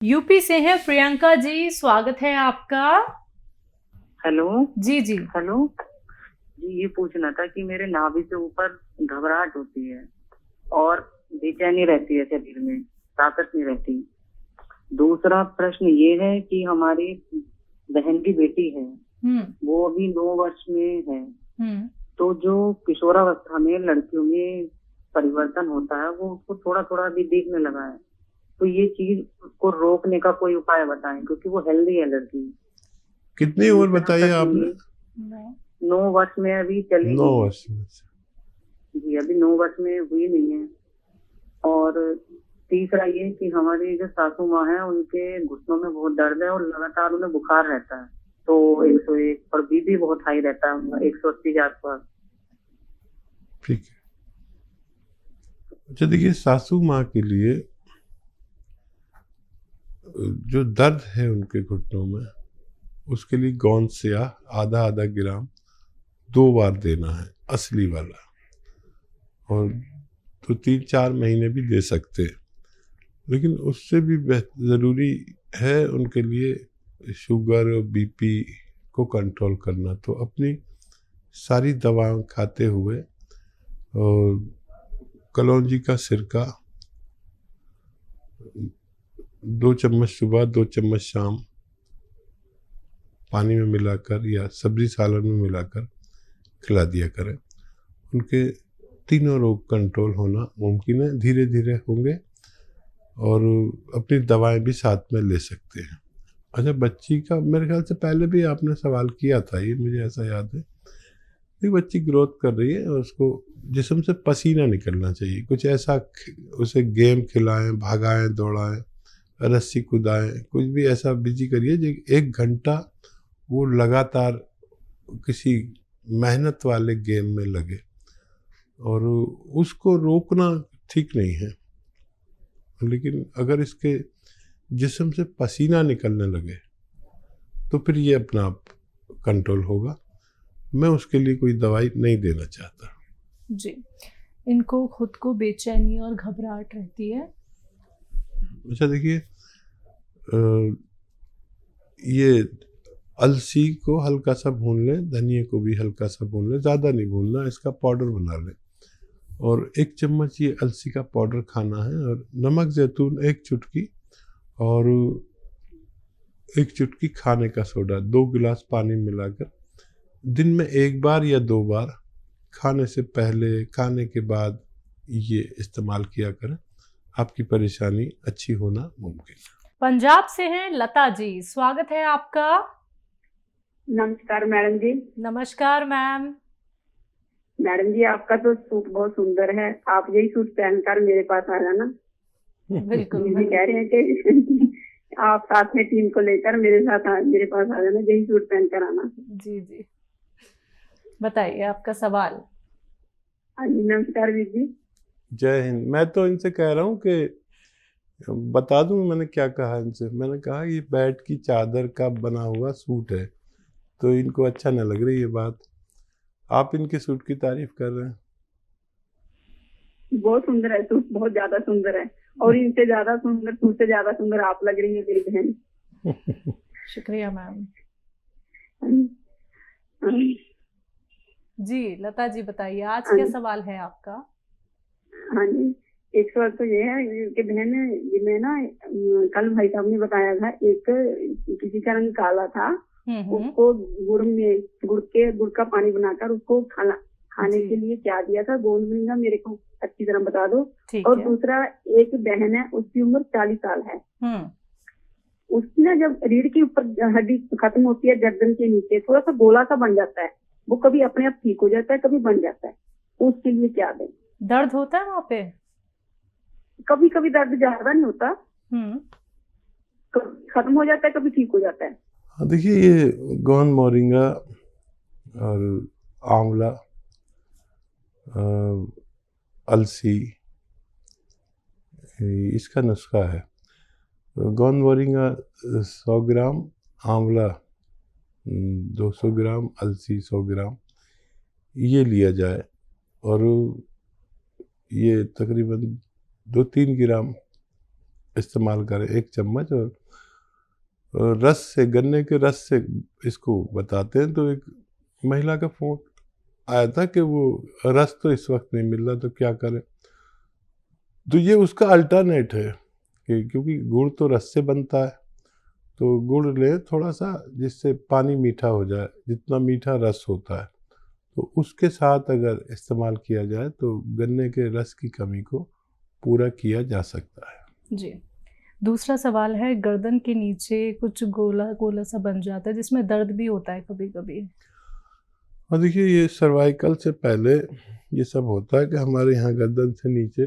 UP से हैं प्रियंका जी, स्वागत है आपका। हेलो। जी जी। हेलो जी, ये पूछना था कि मेरे नाभि से ऊपर घबराहट होती है और बेचैनी रहती है, शरीर में ताकत नहीं रहती। दूसरा प्रश्न ये है कि हमारी बहन की बेटी है, वो अभी 9 वर्ष में है। तो जो किशोरावस्था में लड़कियों में परिवर्तन होता है वो उसको थोड़ा थोड़ा भी दिखने लगा है। तो ये चीज को रोकने का कोई उपाय बताएं, क्योंकि वो हेल्दी है लड़की। कितनी उम्र बताइए आपने? 9 वर्ष में अभी चली 9 नहीं है। वर्ष में से। जी, अभी 9 वर्ष में हुई नहीं है। और तीसरा ये कि हमारी जो सासू माँ है उनके घुटनों में बहुत दर्द है और लगातार उन्हें बुखार रहता है, तो 101 और बीपी बहुत हाई रहता है, 180 के आसपास। ठीक है। अच्छा देखिए, सासू माँ के लिए जो दर्द है उनके घुटनों में, उसके लिए गोंद सिया आधा आधा ग्राम 2 बार देना है, असली वाला। और तो 3-4 महीने भी दे सकते हैं, लेकिन उससे भी ज़रूरी है उनके लिए शुगर और बीपी को कंट्रोल करना। तो अपनी सारी दवाएं खाते हुए और कलौंजी का सिरका 2 चम्मच सुबह 2 चम्मच शाम पानी में मिलाकर या सब्जी सालन में मिलाकर खिला दिया करें। उनके तीनों रोग कंट्रोल होना मुमकिन है, धीरे धीरे होंगे और अपनी दवाएं भी साथ में ले सकते हैं। अच्छा, बच्ची का मेरे ख्याल से पहले भी आपने सवाल किया था, ये मुझे ऐसा याद है। एक बच्ची ग्रोथ कर रही है और उसको जिस्म से पसीना निकलना चाहिए। कुछ ऐसा उसे गेम खिलाएं, भागाएं, दौड़ाएं, रस्सी कूदाएं, कुछ भी ऐसा बिजी करिए जो 1 घंटा वो लगातार किसी मेहनत वाले गेम में लगे। और उसको रोकना ठीक नहीं है, लेकिन अगर इसके जिस्म से पसीना निकलने लगे तो फिर ये अपना आप कंट्रोल होगा। मैं उसके लिए कोई दवाई नहीं देना चाहता जी। इनको खुद को बेचैनी और घबराहट रहती है। अच्छा देखिए, ये अलसी को हल्का सा भून लें, धनिया को भी हल्का सा भून लें, ज़्यादा नहीं भूनना, इसका पाउडर बना लें। और 1 चम्मच ये अलसी का पाउडर खाना है, और नमक जैतून 1 चुटकी, और 1 चुटकी खाने का सोडा 2 गिलास पानी मिलाकर दिन में 1 बार या 2 बार, खाने से पहले खाने के बाद ये इस्तेमाल किया करें। आपकी परेशानी अच्छी होना मुमकिन है। पंजाब से हैं लता जी, स्वागत है आपका। नमस्कार मैडम जी। नमस्कार मैम। मैडम जी, आपका तो सूट बहुत सुंदर है, आप यही सूट पहनकर मेरे पास आ जाना। बिल्कुल जी कह रहे हैं कि आप साथ में टीम को लेकर मेरे पास आ जाना, यही सूट पहनकर आना। जी जी, बताइए आपका सवाल। हाँ जी, नमस्कार वीर जी। जय हिंद। मैं तो इनसे कह रहा हूँ कि बता दूं मैंने क्या कहा इनसे। मैंने कहा ये बैट की चादर का बना हुआ सूट है, तो इनको अच्छा न लग रही ये बात। आप इनके सूट की तारीफ कर रहे हैं। बहुत सुंदर है सूट, बहुत ज्यादा सुंदर है, और इनसे ज्यादा सुंदर, सूट से ज्यादा सुंदर आप लग रही है मेरी बहन। शुक्रिया मैम। हाँ। जी लता जी, बताइए आज क्या सवाल है आपका। हाँ जी, एक सवाल तो ये है कि बहन, मैं ना कल भाई साहब ने बताया था, एक किसी का रंग काला था, उसको गुड़ का पानी बनाकर उसको खाने के लिए क्या दिया था, गोंद मिलेगा, मेरे को अच्छी तरह बता दो। और दूसरा, एक बहन है, उसकी उम्र 40 साल है। उसकी ना जब रीढ़ के ऊपर हड्डी खत्म होती है, गर्दन के नीचे थोड़ा सा गोला सा बन जाता है, वो कभी अपने आप ठीक हो जाता है, कभी बन जाता है, उसके लिए क्या दें? दर्द होता है वहाँ पे? कभी कभी दर्द ज्यादा नहीं होता, कभी खत्म हो जाता है, कभी ठीक हो जाता है। हाँ देखिए, ये गोंद मोरिंगा और आंवला, अलसी, इसका नुस्खा है। गोंद मोरिंगा 100 ग्राम, आंवला 200 ग्राम, अलसी 100 ग्राम, ये लिया जाए। और ये तकरीबन 2-3 ग्राम इस्तेमाल करें 1 चम्मच, और रस से, गन्ने के रस से इसको बताते हैं। तो एक महिला का फ़ोन आया था कि वो रस तो इस वक्त नहीं मिल रहा, तो क्या करें। तो ये उसका अल्टरनेट है कि क्योंकि गुड़ तो रस से बनता है, तो गुड़ ले थोड़ा सा जिससे पानी मीठा हो जाए, जितना मीठा रस होता है, तो उसके साथ अगर इस्तेमाल किया जाए तो गन्ने के रस की कमी को पूरा किया जा सकता है। जी। दूसरा सवाल है, गर्दन के नीचे कुछ गोला गोला सा बन जाता है जिसमें दर्द भी होता है कभी कभी। और देखिए, ये सर्वाइकल से पहले ये सब होता है कि हमारे यहाँ गर्दन से नीचे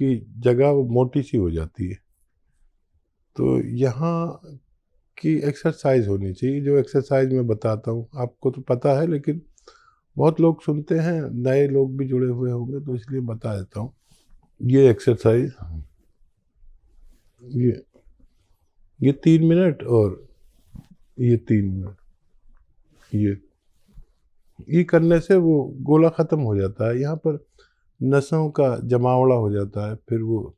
की जगह वो मोटी सी हो जाती है, तो यहाँ की एक्सरसाइज होनी चाहिए। जो एक्सरसाइज मैं बताता हूँ आपको तो पता है, लेकिन बहुत लोग सुनते हैं, नए लोग भी जुड़े हुए होंगे, तो इसलिए बता देता हूँ। ये एक्सरसाइज, ये 3 मिनट और ये 3 मिनट, ये करने से वो गोला ख़त्म हो जाता है। यहाँ पर नसों का जमावड़ा हो जाता है। फिर वो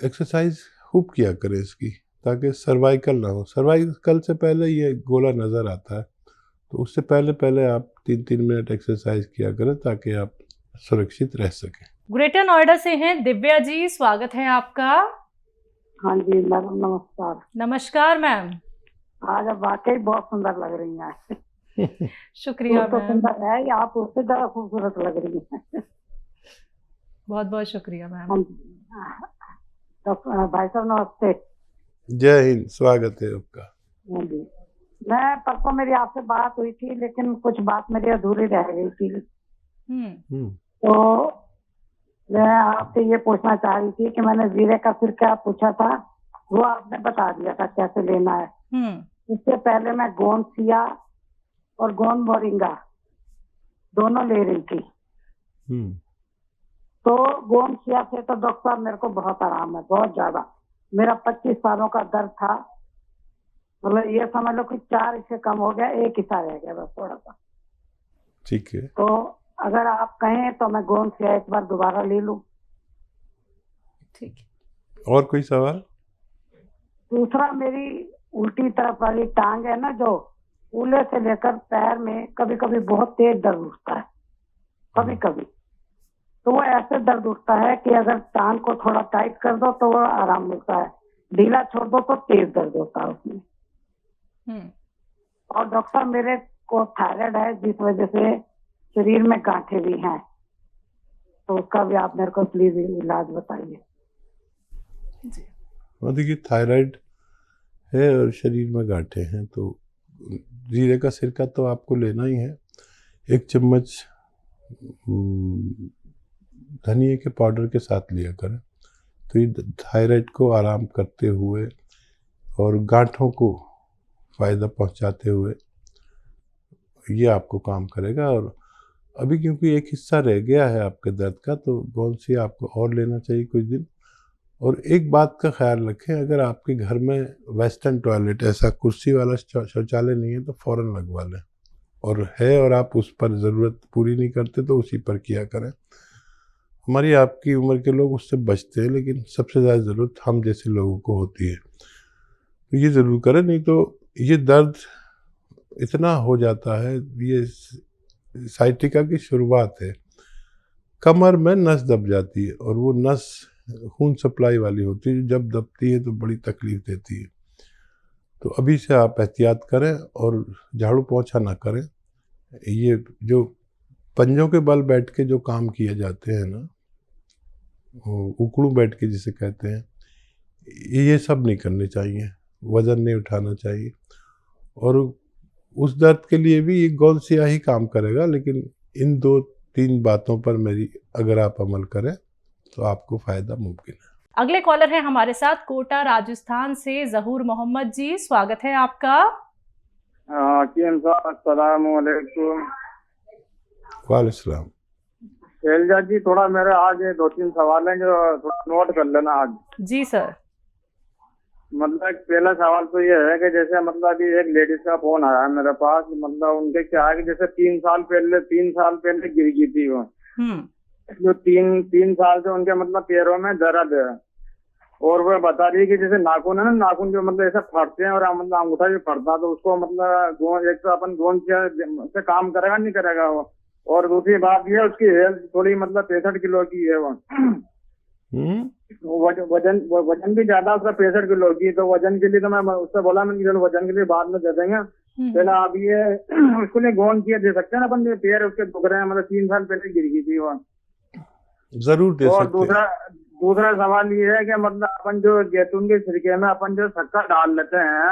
एक्सरसाइज खूब किया करें इसकी, ताकि सर्वाइकल ना हो। सर्वाइकल से पहले ये गोला नज़र आता है, तो उससे पहले आप 3-3 मिनट एक्सरसाइज किया करें ताकि आप सुरक्षित रह सकें। ग्रेटर नोएडा से हैं दिव्या जी, स्वागत है आपका। हाँ जी मैडम, नमस्कार। नमस्कार मैम। आज आप वाकई बहुत सुंदर लग रही हैं। शुक्रिया तो मैम। सुंदर है, या आप उससे ज़्यादा खूबसूरत लग रही हैं। बहुत बहुत शुक्रिया मैम। तो भाई साहब नमस्ते। जय हिंद, स्वागत है आपका। हाँ जी, मैं परसों मेरी आपसे बात हुई थी, लेकिन कुछ बात मेरी अधूरी रह गई थी। तो मैं आपसे ये पूछना चाह रही थी कि मैंने जीरे का सिरका पूछा था, वो आपने बता दिया था कैसे लेना है। इससे पहले मैं गोंद सिया और गोंद मोरिंगा दोनों ले रही थी। तो गोंद सिया से तो डॉक्टर साहब मेरे को बहुत आराम है, बहुत ज्यादा। मेरा 25 सालों का दर्द था, मतलब ये समझ लो कि 4 इससे कम हो गया, 1 हिस्सा रह गया बस थोड़ा सा। ठीक है। तो अगर आप कहें तो मैं गोंद सिया एक बार दोबारा ले लूं। ठीक है, और कोई सवाल? दूसरा, मेरी उल्टी तरफ वाली टांग है ना, जो उंगली से लेकर पैर में कभी कभी बहुत तेज दर्द उठता है। कभी कभी तो वो ऐसे दर्द उठता है कि अगर टांग को थोड़ा टाइट कर दो तो वो आराम मिलता है, ढीला छोड़ दो तो तेज दर्द होता है उसमें। और डॉक्टर मेरे को थायराइड है, जिस वजह से शरीर में गांठें भी हैं, तो उसका भी आप मेरे को प्लीज इलाज बताइए। देखिए, थायराइड है और शरीर में गांठें हैं, तो जीरे का सिरका तो आपको लेना ही है। 1 चम्मच धनिए के पाउडर के साथ लिया करें, तो ये थायराइड को आराम करते हुए और गांठों को फ़ायदा पहुंचाते हुए ये आपको काम करेगा। और अभी क्योंकि एक हिस्सा रह गया है आपके दर्द का, तो गोंद सिया आपको और लेना चाहिए कुछ दिन। और एक बात का ख्याल रखें, अगर आपके घर में वेस्टर्न टॉयलेट, ऐसा कुर्सी वाला शौचालय नहीं है, तो फ़ौरन लगवा लें। और है और आप उस पर ज़रूरत पूरी नहीं करते तो उसी पर किया करें। हमारी आपकी उम्र के लोग उससे बचते हैं, लेकिन सबसे ज़्यादा ज़रूरत हम जैसे लोगों को होती है, तो ये ज़रूर करें। नहीं तो ये दर्द इतना हो जाता है, ये साइटिका की शुरुआत है। कमर में नस दब जाती है, और वो नस खून सप्लाई वाली होती है, जब दबती है तो बड़ी तकलीफ देती है। तो अभी से आप एहतियात करें और झाड़ू पोंछा ना करें। ये जो पंजों के बल बैठ के जो काम किए जाते हैं ना, उकड़ू बैठ के जिसे कहते हैं, ये सब नहीं करने चाहिए। वज़न नहीं उठाना चाहिए। और उस दर्द के लिए भी ये गोंद सिया ही काम करेगा, लेकिन इन 2-3 बातों पर मेरी अगर आप अमल करें तो आपको फ़ायदा मुमकिन है। अगले कॉलर है हमारे साथ कोटा राजस्थान से जहूर मोहम्मद जी, स्वागत है आपका। अस्सलामुअलैकुम। वालेकुम। शैलजा जी, थोड़ा मेरे आज 2-3 सवाल हैं जो थोड़ा नोट कर लेना आज। जी सर। मतलब पहला सवाल तो ये है कि जैसे मतलब अभी एक लेडीज का फोन आया है मेरे पास, मतलब उनके क्या है कि जैसे 3 साल पहले गिर गई थी वो। जो 3 साल से उनके मतलब पैरों में दर्द है, और वो बता रही है कि जैसे नाखून है ना, नाखून जो मतलब ऐसे फटते हैं और मतलब अंगूठा भी फटता, तो उसको मतलब एक तो अपन गोंद से काम करेगा नहीं करेगा वो। और दूसरी बात ये, उसकी हेल्थ थोड़ी मतलब 65 किलो की है वो। वजन भी ज्यादा उसका 65 किलो की। तो वजन के लिए तो मैं उससे बोला, मैंने चलो वजन के लिए बाद में दे देंगे, पहले आप ये उसको लिए गोंद किया दे सकते हैं ना अपन। ये पैर उसके दुख रहे हैं, मतलब 3 साल पहले गिर गई थी वो। जरूर दे और सकते हैं। दूसरा सवाल ये है कि मतलब अपन जो जैतून के छिलके में अपन जो शक्कर डाल लेते हैं,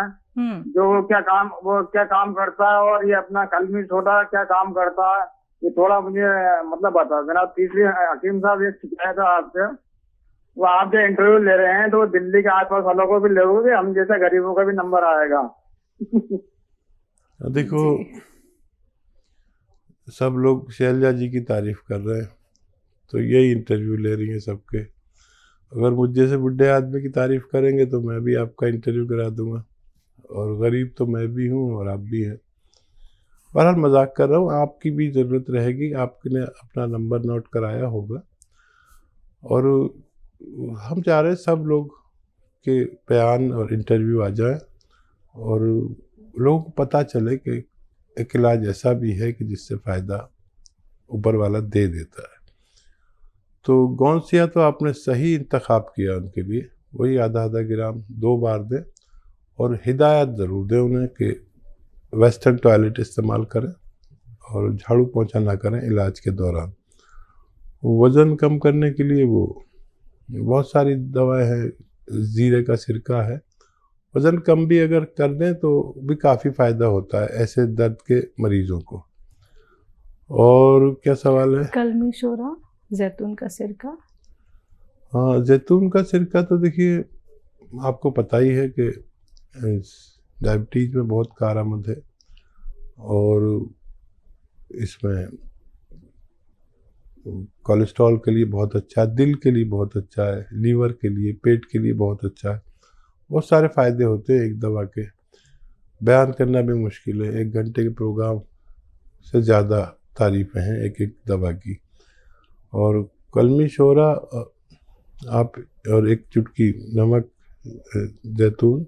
जो वो क्या काम करता है, और ये अपना कलमी सोडा क्या काम करता है, ये थोड़ा मुझे मतलब बता देना। तीसरी, हकीम साहब एक शिकायत है आपसे, वो आप जो इंटरव्यू ले रहे हैं तो दिल्ली के आसपास वालों को भी लोगे, हम जैसे गरीबों का भी नंबर आएगा। देखो, सब लोग शैलजा जी की तारीफ कर रहे हैं, तो यही इंटरव्यू ले रही हैं सबके। अगर मुझ जैसे बुढ़े आदमी की तारीफ करेंगे तो मैं भी आपका इंटरव्यू करा दूंगा, और गरीब तो मैं भी हूँ और आप भी हैं। बहरहाल मजाक कर रहा हूँ, आपकी भी ज़रूरत रहेगी, आपने अपना नंबर नोट कराया होगा। और हम चाह रहे हैं सब लोग के बयान और इंटरव्यू आ जाए, और लोगों को पता चले कि एक इलाज ऐसा भी है कि जिससे फ़ायदा ऊपर वाला दे देता है। तो गौनसिया तो आपने सही इंतखाब किया उनके लिए, वही आधा आधा ग्राम 2 बार दें, और हिदायत ज़रूर दें उन्हें कि वेस्टर्न टॉयलेट इस्तेमाल करें और झाड़ू पोंछा ना करें इलाज के दौरान। वज़न कम करने के लिए वो बहुत सारी दवाएं हैं, जीरे का सिरका है। वज़न कम भी अगर कर दें तो भी काफ़ी फ़ायदा होता है ऐसे दर्द के मरीजों को। और क्या सवाल है? कलमी शोरा, जैतून का सिरका। हाँ, जैतून का सिरका तो देखिए आपको पता ही है कि डायबिटीज़ में बहुत कारआमद है, और इसमें कोलेस्ट्रॉल के लिए बहुत अच्छा है, दिल के लिए बहुत अच्छा है, लीवर के लिए, पेट के लिए बहुत अच्छा है। बहुत सारे फ़ायदे होते हैं एक दवा के, बयान करना भी मुश्किल है। 1 घंटे के प्रोग्राम से ज़्यादा तारीफ़ें हैं एक एक दवा की। और कलमी शोरा आप, और 1 चुटकी नमक जैतून,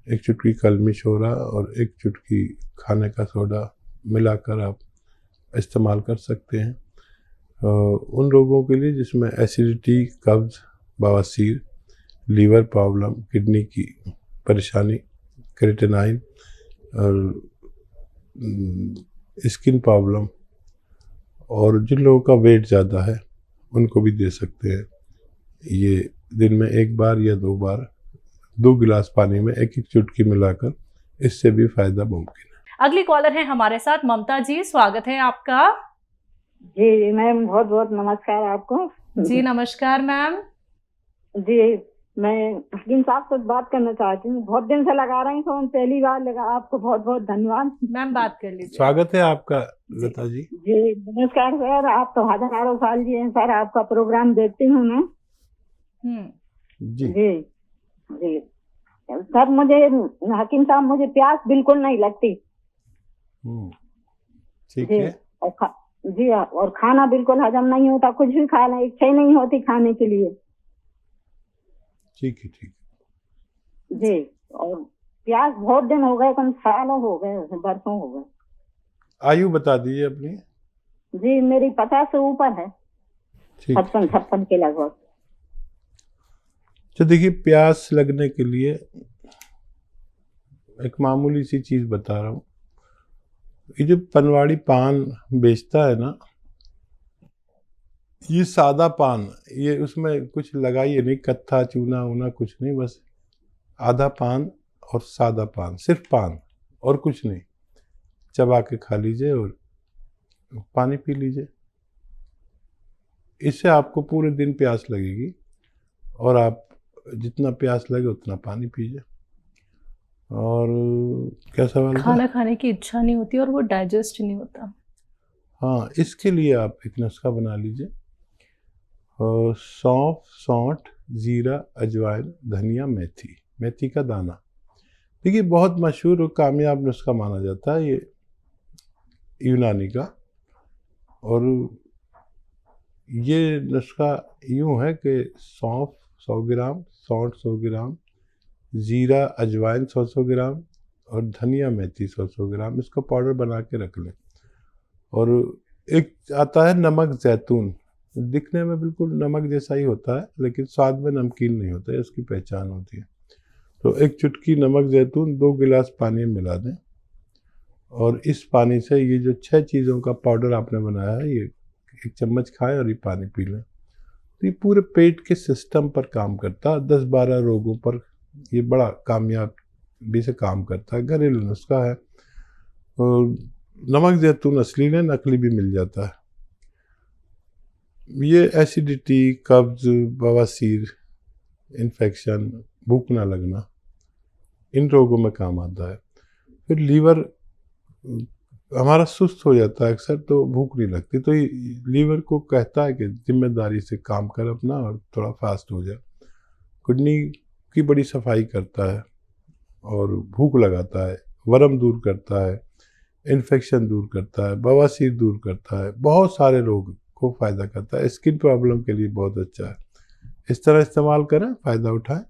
1 चुटकी कलमी शोरा और 1 चुटकी खाने का सोडा मिलाकर आप इस्तेमाल कर सकते हैं उन लोगों के लिए जिसमें एसिडिटी, कब्ज़, बवासीर, लीवर प्रॉब्लम, किडनी की परेशानी, क्रिएटिनाइन और स्किन प्रॉब्लम, और जिन लोगों का वेट ज़्यादा है उनको भी दे सकते हैं। ये दिन में 1 बार या 2 बार 2 गिलास पानी में 1-1 चुटकी मिलाकर, इससे भी फ़ायदा मुमकिन है। अगली कॉलर है हमारे साथ ममता जी, स्वागत है आपका। जी मैम, बहुत बहुत नमस्कार आपको। जी नमस्कार मैम। जी, मैं हकीम साहब से बात करना चाहती हूँ, बहुत दिन से लगा रही हूँ, पहली बार लगा। आपको बहुत बहुत धन्यवाद। मैम बात कर लीजिए। स्वागत है आपका लता जी। जी नमस्कार सर, आप तो हजारों साल जी हैं सर, आपका प्रोग्राम देखती हूँ मैं। जी जी जी सर, मुझे हकीम साहब, मुझे प्यास बिल्कुल नहीं लगती। ठीक है। और जी हाँ, और खाना बिल्कुल हजम नहीं होता, कुछ भी खाना इच्छा ही नहीं होती खाने के लिए। ठीक है, ठीक जी, और प्यास बहुत दिन हो गए, कम सालों हो गए, बरसों हो गए। आयु बता दीजिए अपनी। जी मेरी 50 से ऊपर है, 56 के लगभग। तो देखिए, प्यास लगने के लिए एक मामूली सी चीज़ बता रहा हूँ। ये जो पनवाड़ी पान बेचता है ना, ये सादा पान, ये उसमें कुछ लगाइए नहीं, कत्था चूना वूना कुछ नहीं, बस आधा पान और सादा पान, सिर्फ पान और कुछ नहीं, चबा के खा लीजिए और पानी पी लीजिए। इससे आपको पूरे दिन प्यास लगेगी, और आप जितना प्यास लगे उतना पानी पीजिए। और क्या सवाल था? खाना खाने की इच्छा नहीं होती और वो डाइजेस्ट नहीं होता। हाँ, इसके लिए आप एक नुस्खा बना लीजिए। सौंफ, सौंठ, जीरा, अजवाइन, धनिया, मेथी, मेथी का दाना। देखिए, बहुत मशहूर और कामयाब नुस्खा माना जाता है ये यूनानी का। और ये नुस्खा यूँ है कि सौंफ 100 ग्राम, सौंठ 100 ग्राम, जीरा अजवाइन 100 ग्राम और धनिया मेथी 100 ग्राम, इसको पाउडर बना के रख लें। और एक आता है नमक जैतून, दिखने में बिल्कुल नमक जैसा ही होता है लेकिन स्वाद में नमकीन नहीं होता है, उसकी पहचान होती है। तो एक चुटकी नमक जैतून 2 गिलास पानी में मिला दें और इस पानी से ये जो 6 चीज़ों का पाउडर आपने बनाया है ये 1 चम्मच खाएं और ये पानी पी लें। तो ये पूरे पेट के सिस्टम पर काम करता है, 10-12 रोगों पर ये बड़ा कामयाबी से काम करता है। घरेलू नुस्खा है। और नमक जैतून असली में, नकली भी मिल जाता है। ये एसिडिटी, कब्ज, बवासीर, इन्फेक्शन, भूख ना लगना, इन रोगों में काम आता है। फिर लीवर हमारा सुस्त हो जाता है अक्सर, तो भूख नहीं लगती, तो ये लीवर को कहता है कि जिम्मेदारी से काम कर अपना और थोड़ा फास्ट हो जाए। किडनी की बड़ी सफाई करता है और भूख लगाता है, वरम दूर करता है, इन्फेक्शन दूर करता है, बवासीर दूर करता है, बहुत सारे रोग को फ़ायदा करता है। स्किन प्रॉब्लम के लिए बहुत अच्छा है। इस तरह इस्तेमाल करें, फ़ायदा उठाएं।